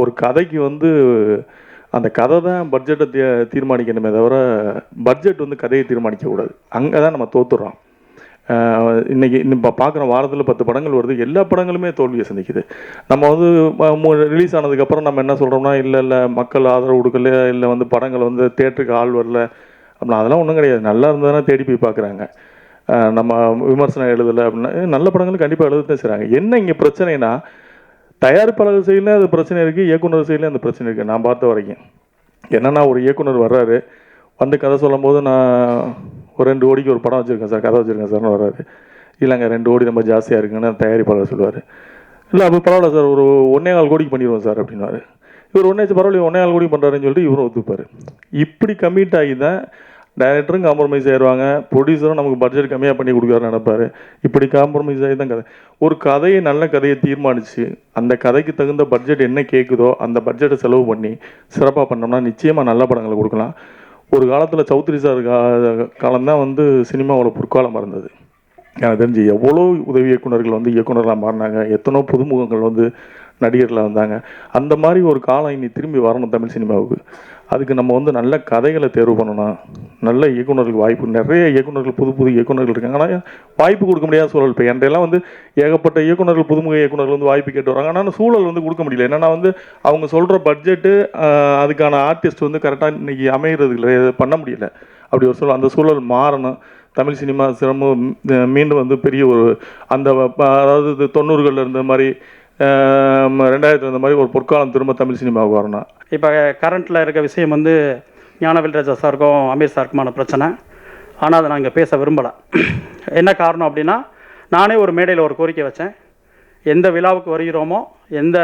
ஒரு கதைக்கு வந்து அந்த கதை தான் பட்ஜெட்டை தீர்மானிக்கணுமே தவிர பட்ஜெட் வந்து கதையை தீர்மானிக்கக்கூடாது. அங்கே தான் நம்ம தோத்துடுறோம். இன்றைக்கி இப்போ பார்க்குற வாரத்தில் 10 படங்கள் வருது, எல்லா படங்களுமே தோல்வியை சந்திக்குது. நம்ம வந்து ரிலீஸ் ஆனதுக்கப்புறம் நம்ம என்ன சொல்கிறோம்னா, இல்லை மக்கள் ஆதரவு கொடுக்கல, இல்லை வந்து படங்கள் வந்து தேட்டருக்கு ஆள் வரல அப்படின்னா, அதெல்லாம் ஒன்றும் கிடையாது. நல்லா இருந்ததுன்னா தேடி போய் பார்க்குறாங்க. நம்ம விமர்சனம் எழுதலை அப்படின்னா நல்ல படங்கள் கண்டிப்பாக எழுதத்தான் செய்கிறாங்க. என்ன இங்கே பிரச்சனைனா, தயாரிப்பாளர் சைடில் அது பிரச்சனை இருக்குது, இயக்குனர் சைடில் அந்த பிரச்சனை இருக்குது. நான் பார்த்த வரைக்கும் என்னென்னா, ஒரு இயக்குனர் வர்றாரு, வந்து கதை சொல்லும் போது நான் ஒரு 2 கோடிக்கு ஒரு படம் வச்சுருக்கேன் சார், கதை வச்சுருக்கேன் சார்னு வர்றாரு. இல்லைங்க 2 கோடி ரொம்ப ஜாஸ்தியாக இருக்குன்னு தயாரிப்பாளர் சொல்லுவார். இல்லை அப்போ பரவாயில்ல சார், ஒரு 1.25 கோடிக்கு பண்ணிடுவோம் சார் அப்படின்னாரு. இவர் பரவாயில்ல 1.25 கோடி பண்ணுறாருன்னு சொல்லிட்டு இவரும் ஒத்துப்பார். இப்படி கமிட் ஆகி தான் டைரக்டரும் காம்ப்ரமைஸ் ஆயிடுவாங்க, ப்ரொடியூசரும் நமக்கு பட்ஜெட் கம்மியாக பண்ணி கொடுக்குறாரு நினைப்பார். இப்படி காம்ப்ரமைஸ் ஆகி தான் கதை. ஒரு கதையை நல்ல கதையை தீர்மானித்து அந்த கதைக்கு தகுந்த பட்ஜெட் என்ன கேட்குதோ அந்த பட்ஜெட்டை செலவு பண்ணி சிறப்பாக பண்ணோம்னா நிச்சயமாக நல்ல படங்களை கொடுக்கலாம். ஒரு காலத்தில் சௌத்ரி சார் காலம்தான் வந்து சினிமாவோட பொற்காலமாக இருந்தது. எனக்கு தெரிஞ்சு எவ்வளோ உதவி இயக்குநர்கள் வந்து இயக்குநர்களாக மாறினாங்க, எத்தனோ புதுமுகங்கள் வந்து நடிகர்களாக வந்தாங்க. அந்த மாதிரி ஒரு காலம் இனி திரும்பி வரணும் தமிழ் சினிமாவுக்கு. அதுக்கு நம்ம வந்து நல்ல கதைகளை தேர்வு பண்ணணும், நல்ல இயக்குநர்களுக்கு வாய்ப்பு. நிறைய இயக்குநர்கள் புது இயக்குநர்கள் இருக்காங்க, ஆனால் வாய்ப்பு கொடுக்க முடியாத சூழல். இப்போ என்கிட்டலாம் வந்து ஏகப்பட்ட இயக்குநர்கள், புதுமுக இயக்குநர்கள் வந்து வாய்ப்பு கேட்டு வராங்க, ஆனால் சூழல் வந்து கொடுக்க முடியல. என்னென்னா வந்து அவங்க சொல்கிற பட்ஜெட்டு அதுக்கான ஆர்டிஸ்ட் வந்து கரெக்டாக இன்றைக்கி அமைகிறது இல்லை, பண்ண முடியல. அப்படி ஒரு சூழல், அந்த சூழல் மாறணும். தமிழ் சினிமா சிரமம் மீண்டும் வந்து பெரிய ஒரு அந்த அதாவது 90களில் இருந்த மாதிரி 2000 இருந்த மாதிரி ஒரு பொற்காலம் திரும்ப தமிழ் சினிமாவுக்கு வரணும். இப்போ கரண்ட்டில் இருக்க விஷயம் வந்து ஞானவேல்ராஜா சாருக்கும் அமீர் சாருக்குமான பிரச்சனை. ஆனால் அதை நான் இங்கே பேச விரும்பலை. என்ன காரணம் அப்படின்னா, நானே ஒரு மேடையில் ஒரு கோரிக்கை வச்சேன். எந்த விழாவுக்கு வருகிறோமோ, எந்த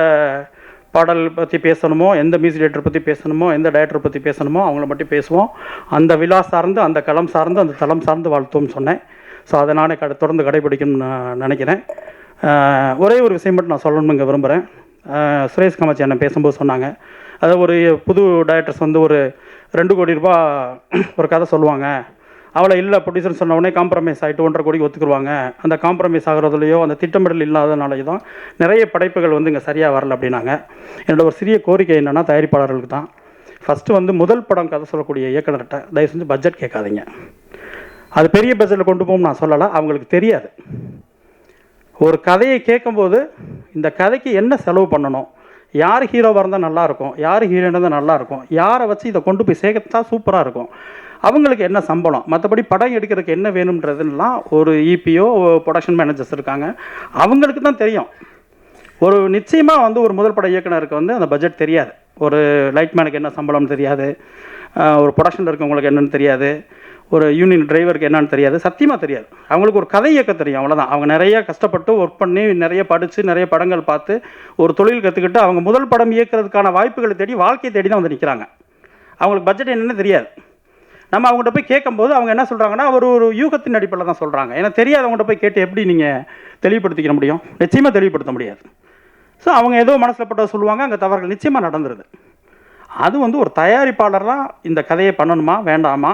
பாடல் பற்றி பேசணுமோ, எந்த மியூசிக் டைரக்டர் பற்றி பேசணுமோ, எந்த டைரக்டர் பற்றி பேசணுமோ அவங்கள மட்டும் பேசுவோம். அந்த விழா சார்ந்து, அந்த களம் சார்ந்து, அந்த தளம் சார்ந்து வாழ்த்துவோம்னு சொன்னேன். ஸோ அதை நானே தொடர்ந்து கடைபிடிக்கணும்னு நான் நினைக்கிறேன். ஒரே ஒரு விஷயம் மட்டும் நான் சொல்லணுங்க விரும்புகிறேன். சுரேஷ் காமாட்சி அண்ணன் பேசும்போது சொன்னாங்க, அதாவது ஒரு புது டைரக்டர்ஸ் வந்து ஒரு 2 கோடி ரூபா ஒரு கதை சொல்லுவாங்க, அவளை இல்லை ப்ரொடியூசர் சொன்ன உடனே காம்ப்ரமைஸ் ஆகிட்டு 1.5 கோடிக்கு ஒத்துக்குருவாங்க. அந்த காம்ப்ரமைஸ் ஆகிறதுலையோ அந்த திட்டமிடல் இல்லாதனாலேயோ தான் நிறைய படைப்புகள் வந்து இங்கே சரியாக வரல அப்படின்னாங்க. என்னோட ஒரு சிறிய கோரிக்கை என்னென்னா, தயாரிப்பாளர்களுக்கு தான் ஃபஸ்ட்டு வந்து முதல் படம் கதை சொல்லக்கூடிய இயக்குனர்கிட்ட தயவு செஞ்சு பட்ஜெட் கேட்காதீங்க. அது பெரிய பட்ஜெட்டில் கொண்டு போகும் நான் சொல்லலை, அவங்களுக்கு தெரியாது. ஒரு கதையை கேட்கும்போது இந்த கதைக்கு என்ன செலவு பண்ணணும், யார் ஹீரோவாக இருந்தால் நல்லாயிருக்கும், யார் ஹீரோயின் இருந்தால் நல்லாயிருக்கும், யாரை வச்சு இதை கொண்டு போய் சேர்க்கத்தா சூப்பராக இருக்கும், அவங்களுக்கு என்ன சம்பளம், மற்றபடி படம் எடுக்கிறதுக்கு என்ன வேணுன்றதுலாம் ஒரு இபிஓ ப்ரொடக்ஷன் மேனேஜர்ஸ் இருக்காங்க, அவங்களுக்கு தான் தெரியும். ஒரு நிச்சயமாக வந்து ஒரு முதல் பட இயக்குனருக்கு வந்து அந்த பட்ஜெட் தெரியாது. ஒரு லைட்மேனுக்கு என்ன சம்பளம்னு தெரியாது, ஒரு ப்ரொடக்ஷனில் இருக்கவங்களுக்கு என்னென்னு தெரியாது, ஒரு யூனியன் டிரைவருக்கு என்னன்னு தெரியாது, சத்தியமாக தெரியாது. அவங்களுக்கு ஒரு கதை இயக்க தெரியும், அவ்வளோதான். அவங்க நிறைய கஷ்டப்பட்டு ஒர்க் பண்ணி நிறைய படித்து நிறைய படங்கள் பார்த்து ஒரு தொழில் கற்றுக்கிட்டு அவங்க முதல் படம் இயக்கிறதுக்கான வாய்ப்புகளை தேடி வாழ்க்கையை தேடி தான் வந்து நிற்கிறாங்க. அவங்களுக்கு பட்ஜெட் என்னென்னு தெரியாது. நம்ம அவங்கள்ட்ட போய் கேட்கும்போது அவங்க என்ன சொல்கிறாங்கன்னா, ஒரு யூகத்தின் அடிப்படையில் தான் சொல்கிறாங்க. ஏன்னா தெரியாதவங்கள்ட்ட போய் கேட்டு எப்படி நீங்கள் தெளிவுபடுத்திக்க முடியும்? நிச்சயமாக தெளிவுபடுத்த முடியாது. ஸோ அவங்க ஏதோ மனசில் பட்ட சொல்லுவாங்க, அங்கே தவறுகள் நிச்சயமாக நடந்துருது. அது வந்து ஒரு தயாரிப்பாளராக இந்த கதையை பண்ணணுமா வேண்டாமா,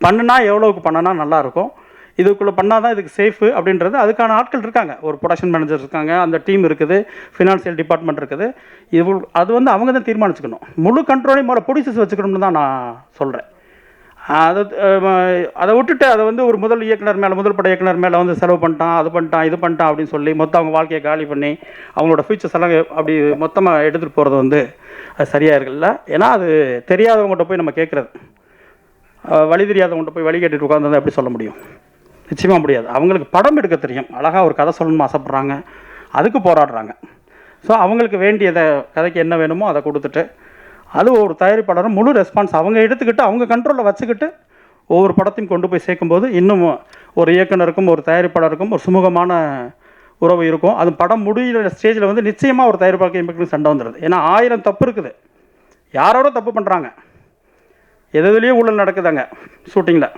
பண்ணுனா எவ்வளோவுக்கு பண்ணனா நல்லாயிருக்கும், இதுக்குள்ளே பண்ணால் தான் இதுக்கு சேஃபு அப்படின்றது அதுக்கான ஆட்கள் இருக்காங்க. ஒரு ப்ரொடக்ஷன் மேனேஜர் இருக்காங்க, அந்த டீம் இருக்குது, ஃபினான்ஷியல் டிபார்ட்மெண்ட் இருக்குது. அது வந்து அவங்க தான் தீர்மானிச்சுக்கணும். முழு கண்ட்ரோலையும் மேலே ப்ரொடியூசர்ஸ் வச்சுக்கணும்னு தான் நான் சொல்கிறேன். அதை விட்டுட்டு அதை வந்து ஒரு முதல் இயக்குனர் மேலே, முதல் பட இயக்குனர் மேலே வந்து செலவு பண்ணிட்டான், அது பண்ணிட்டான், இது பண்ணிட்டான் அப்படின்னு சொல்லி மொத்தம் அவங்க வாழ்க்கையை காலி பண்ணி அவங்களோட ஃபியூச்சர்ஸ் எல்லாம் அப்படி மொத்தமாக எடுத்துகிட்டு போகிறது வந்து அது சரியாக இருக்குல்ல. ஏன்னா அது தெரியாதவங்கள்ட்ட போய் நம்ம கேட்குறது, வழி தெரியாதவங்கள்ட்ட போய் வழி கேட்டுட்டு உட்காந்து எப்படி சொல்ல முடியும்? நிச்சயமாக முடியாது. அவங்களுக்கு படம் எடுக்க தெரியும், அழகாக ஒரு கதை சொல்லணும்னு ஆசைப்பட்றாங்க, அதுக்கு போராடுறாங்க. ஸோ அவங்களுக்கு வேண்டியதை கதைக்கு என்ன வேணுமோ அதை கொடுத்துட்டு, அது ஒரு தயாரிப்பாளரும் முழு ரெஸ்பான்ஸ் அவங்க எடுத்துக்கிட்டு அவங்க கண்ட்ரோலில் வச்சுக்கிட்டு ஒவ்வொரு படத்தையும் கொண்டு போய் சேர்க்கும்போது இன்னும் ஒரு இயக்குனருக்கும் ஒரு தயாரிப்பாளருக்கும் ஒரு சுமூகமான உறவு இருக்கும். அது படம் முடிகிற ஸ்டேஜில் வந்து நிச்சயமாக ஒரு தயாரிப்பாளருக்கு இயக்குனருக்கு சண்டை வந்துடுது. ஏன்னா 1000 தப்பு இருக்குது, யாரோட தப்பு பண்ணுறாங்க, எதுலேயும் ஊழல் நடக்குதாங்க, ஷூட்டிங்கில்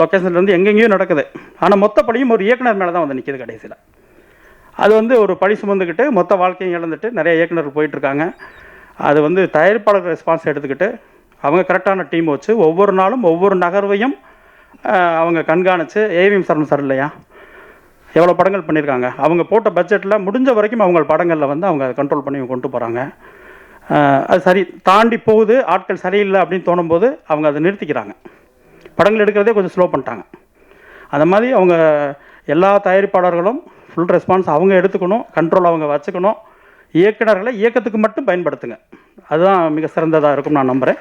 லொக்கேஷன்லேருந்து எங்கெங்கேயும் நடக்குது. ஆனால் மொத்த பழியும் ஒரு இயக்குனர் மேலே தான் வந்து நிற்கிது கடைசியில். அது வந்து ஒரு பழி சுமந்துக்கிட்டு மொத்த வாழ்க்கையும் இழந்துட்டு நிறைய இயக்குனர் போயிட்டுருக்காங்க. அது வந்து தயாரிப்பாளர் ரெஸ்பான்ஸ் எடுத்துக்கிட்டு அவங்க கரெக்டான டீம் வச்சு ஒவ்வொரு நாளும் ஒவ்வொரு நகர்வையும் அவங்க கண்காணித்து, ஏவிஎம் சரண் சார் இல்லையா, எவ்வளோ படங்கள் பண்ணியிருக்காங்க, அவங்க போட்ட பட்ஜெட்டில் முடிஞ்ச வரைக்கும் அவங்க படங்களில் வந்து அவங்க கண்ட்ரோல் பண்ணி கொண்டு போகிறாங்க. அது சரி தாண்டி போகுது, ஆட்கள் சரியில்லை அப்படின்னு தோணும்போது அவங்க அதை நிறுத்திக்கிறாங்க. படங்கள் எடுக்கிறதே கொஞ்சம் ஸ்லோ பண்ணிட்டாங்க. அந்த மாதிரி அவங்க எல்லா தயாரிப்பாளர்களும் ஃபுல் ரெஸ்பான்ஸ் அவங்க எடுத்துக்கணும், கண்ட்ரோல் அவங்க வச்சுக்கணும். இயக்குனர்களை இயக்கத்துக்கு மட்டும் பயன்படுத்துங்க, அதுதான் மிக சிறந்ததாக இருக்கும்னு நான் நம்புகிறேன்.